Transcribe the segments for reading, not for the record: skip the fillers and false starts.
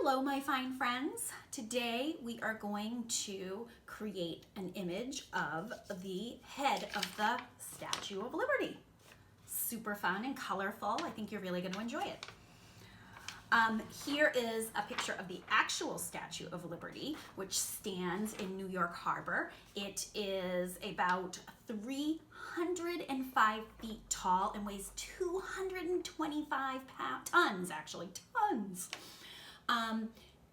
Hello, my fine friends. Today we are going to create an image of the head of the Statue of Liberty. Super fun and colorful. I think you're really going to enjoy it. Here is a picture of the actual Statue of Liberty, which stands in New York Harbor. It is about 305 feet tall and weighs 225 tons, actually, tons.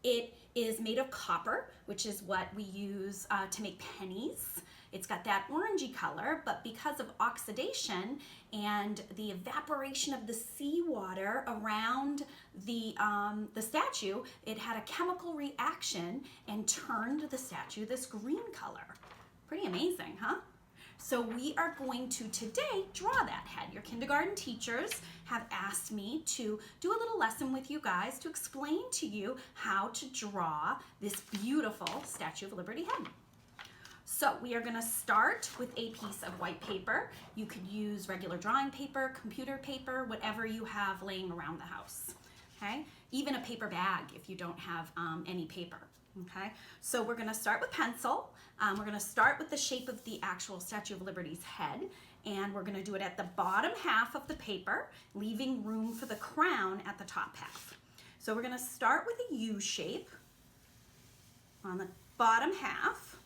It is made of copper, which is what we use to make pennies. It's got that orangey color, but because of oxidation and the evaporation of the seawater around the statue, it had a chemical reaction and turned the statue this green color. Pretty amazing, huh? So we are going to today draw that head. Your kindergarten teachers have asked me to do a little lesson with you guys to explain to you how to draw this beautiful Statue of Liberty head. So we are going to start with a piece of white paper. You could use regular drawing paper, computer paper, whatever you have laying around the house. Okay? Even a paper bag if you don't have any paper. Okay, so we're going to start with pencil. We're going to start with the shape of the actual Statue of Liberty's head, and we're going to do it at the bottom half of the paper, leaving room for the crown at the top half. So we're going to start with a U shape on the bottom half,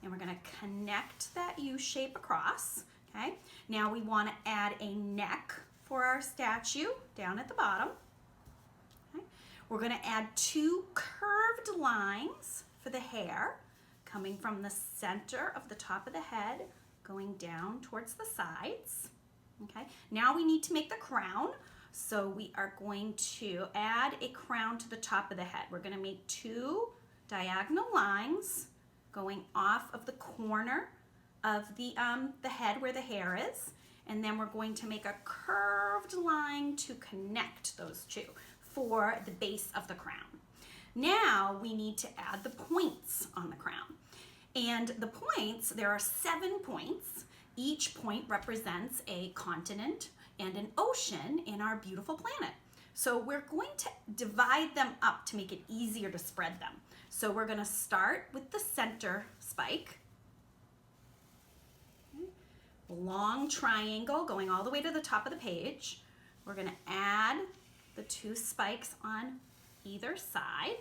and we're going to connect that U shape across. Okay, now we want to add a neck for our statue down at the bottom. We're going to add two curved lines for the hair coming from the center of the top of the head going down towards the sides. Okay, now we need to make the crown, so we are going to add a crown to the top of the head. We're going to make two diagonal lines going off of the corner of the head where the hair is, and then we're going to make a curved line to connect those two for the base of the crown. Now we need to add the points on the crown. And the points, there are 7 points. Each point represents a continent and an ocean in our beautiful planet. So we're going to divide them up to make it easier to spread them. So we're going to start with the center spike. Long triangle going all the way to the top of the page. We're going to add the 2 spikes on either side.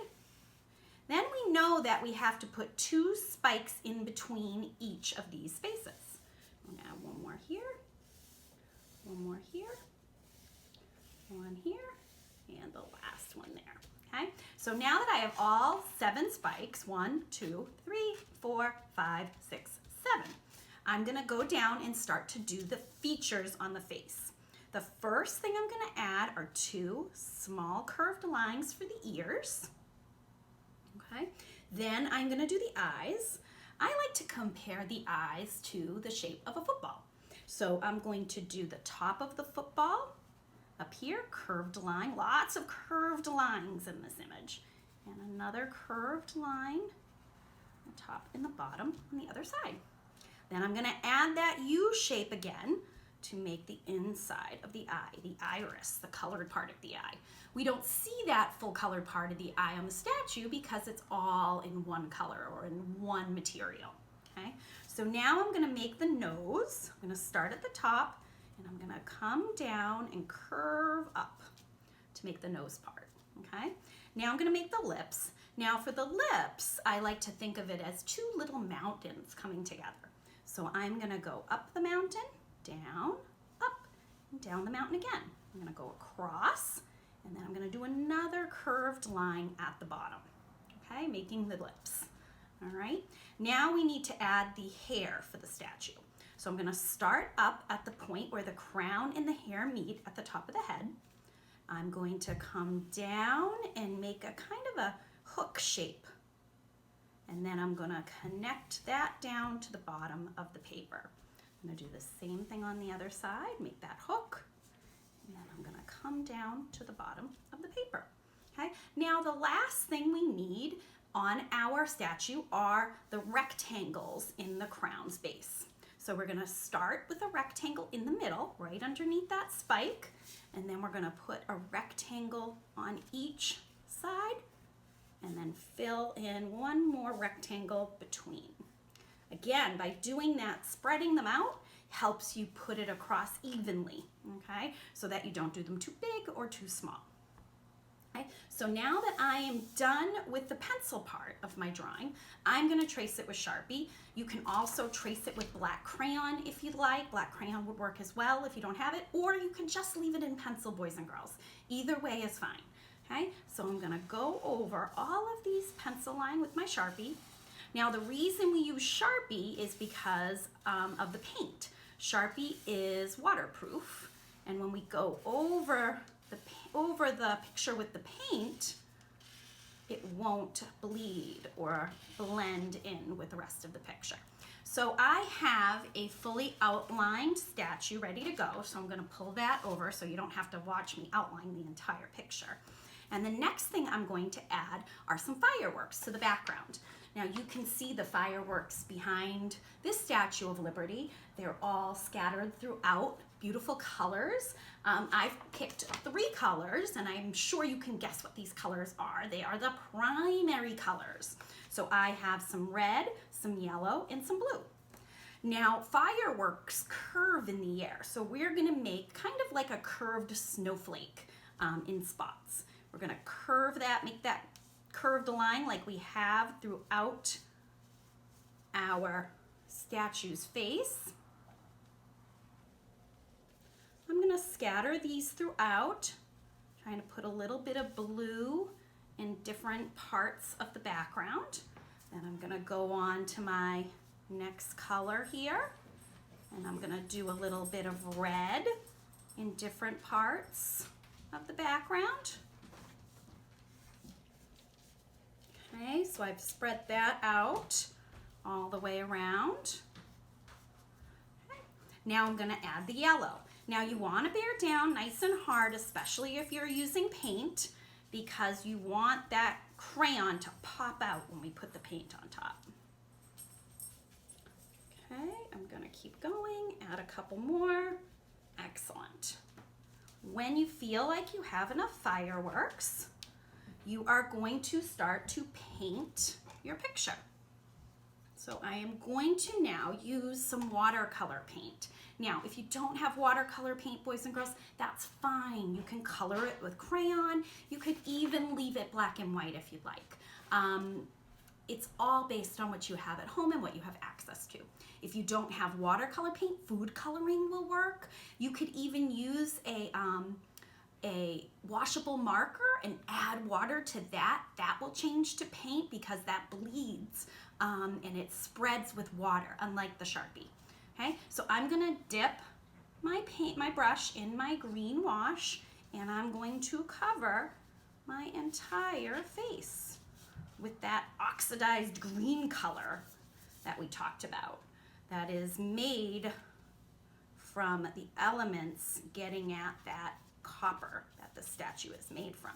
Then we know that we have to put 2 spikes in between each of these spaces. I'm gonna add one more here, one more here, one here, and the last one there. Okay, so now that I have all 7 spikes, 1, 2, 3, 4, 5, 6, 7, I'm gonna go down and start to do the features on the face. The first thing I'm going to add are 2 small curved lines for the ears. Okay. Then I'm going to do the eyes. I like to compare the eyes to the shape of a football. So I'm going to do the top of the football up here, curved line, lots of curved lines in this image. And another curved line, the top and the bottom on the other side. Then I'm going to add that U shape again to make the inside of the eye, the iris, the colored part of the eye. We don't see that full colored part of the eye on the statue because it's all in one color or in one material. Okay, so now I'm going to make the nose. I'm going to start at the top and I'm going to come down and curve up to make the nose part. Okay, now I'm going to make the lips. Now for the lips, I like to think of it as 2 little mountains coming together. So I'm going to go up the mountain, down, up, and down the mountain again. I'm going to go across, and then I'm going to do another curved line at the bottom, okay, making the lips. All right, now we need to add the hair for the statue. So I'm going to start up at the point where the crown and the hair meet at the top of the head. I'm going to come down and make a kind of a hook shape, and then I'm going to connect that down to the bottom of the paper. I'm going to do the same thing on the other side, make that hook, and then I'm going to come down to the bottom of the paper. Okay, now the last thing we need on our statue are the rectangles in the crown's base. So we're going to start with a rectangle in the middle, right underneath that spike, and then we're going to put a rectangle on each side, and then fill in one more rectangle between. Again, by doing that, spreading them out helps you put it across evenly, okay? So that you don't do them too big or too small. Okay? So now that I am done with the pencil part of my drawing, I'm gonna trace it with Sharpie. You can also trace it with black crayon if you'd like. Black crayon would work as well if you don't have it, or you can just leave it in pencil, boys and girls. Either way is fine, okay? So I'm gonna go over all of these pencil line with my Sharpie. Now the reason we use Sharpie is because of the paint. Sharpie is waterproof, and when we go over the picture with the paint, it won't bleed or blend in with the rest of the picture. So I have a fully outlined statue ready to go, so I'm gonna pull that over so you don't have to watch me outline the entire picture. And the next thing I'm going to add are some fireworks to the background. Now you can see the fireworks behind this Statue of Liberty. They're all scattered throughout, beautiful colors. I've picked 3 colors, and I'm sure you can guess what these colors are. They are the primary colors. So I have some red, some yellow, and some blue. Now fireworks curve in the air, so we're gonna make kind of like a curved snowflake in spots. We're gonna curve that, make that curved line like we have throughout our statue's face. I'm gonna scatter these throughout, trying to put a little bit of blue in different parts of the background. Then I'm gonna go on to my next color here, and I'm gonna do a little bit of red in different parts of the background. Okay, so I've spread that out all the way around. Okay. Now I'm gonna add the yellow. Now you wanna bear down nice and hard, especially if you're using paint, because you want that crayon to pop out when we put the paint on top. Okay, I'm gonna keep going, add a couple more. Excellent. When you feel like you have enough fireworks, you are going to start to paint your picture. So I am going to now use some watercolor paint. Now, if you don't have watercolor paint, boys and girls, that's fine. You can color it with crayon. You could even leave it black and white if you'd like. It's all based on what you have at home and what you have access to. If you don't have watercolor paint, food coloring will work. You could even use a washable marker and add water to that. That will change to paint because that bleeds and it spreads with water, unlike the Sharpie. Okay, so I'm gonna dip my brush in my green wash, and I'm going to cover my entire face with that oxidized green color that we talked about. That is made from the elements getting at that copper that the statue is made from.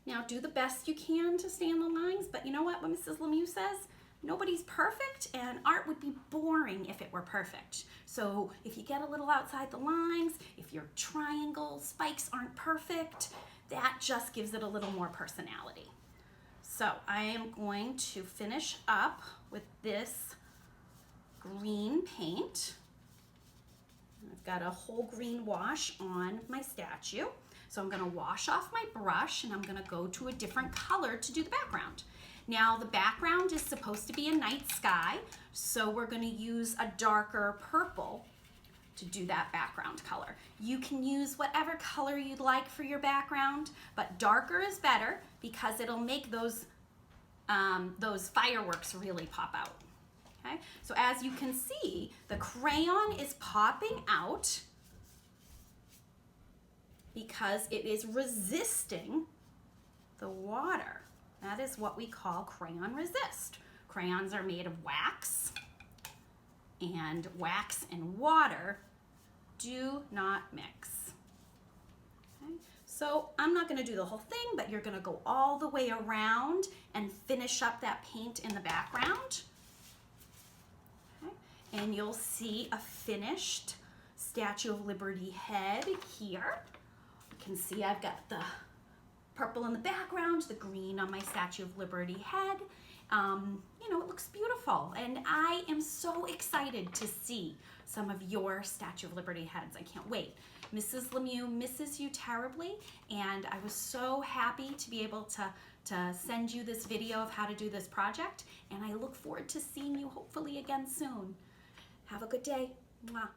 Now do the best you can to stay on the lines, but you know what Mrs. Lemieux says? Nobody's perfect, and art would be boring if it were perfect. So if you get a little outside the lines, if your triangle spikes aren't perfect, that just gives it a little more personality. So I am going to finish up with this green paint. I've got a whole green wash on my statue. So I'm gonna wash off my brush, and I'm gonna go to a different color to do the background. Now the background is supposed to be a night sky, so we're gonna use a darker purple to do that background color. You can use whatever color you'd like for your background, but darker is better because it'll make those fireworks really pop out. Okay, so as you can see, the crayon is popping out because it is resisting the water. That is what we call crayon resist. Crayons are made of wax, and wax and water do not mix. Okay? So I'm not gonna do the whole thing, but you're gonna go all the way around and finish up that paint in the background. Okay? And you'll see a finished Statue of Liberty head here. You can see I've got the purple in the background, the green on my Statue of Liberty head. You know, it looks beautiful, and I am so excited to see some of your Statue of Liberty heads. I can't wait. Mrs. Lemieux misses you terribly, and I was so happy to be able to send you this video of how to do this project, and I look forward to seeing you hopefully again soon. Have a good day. Mwah.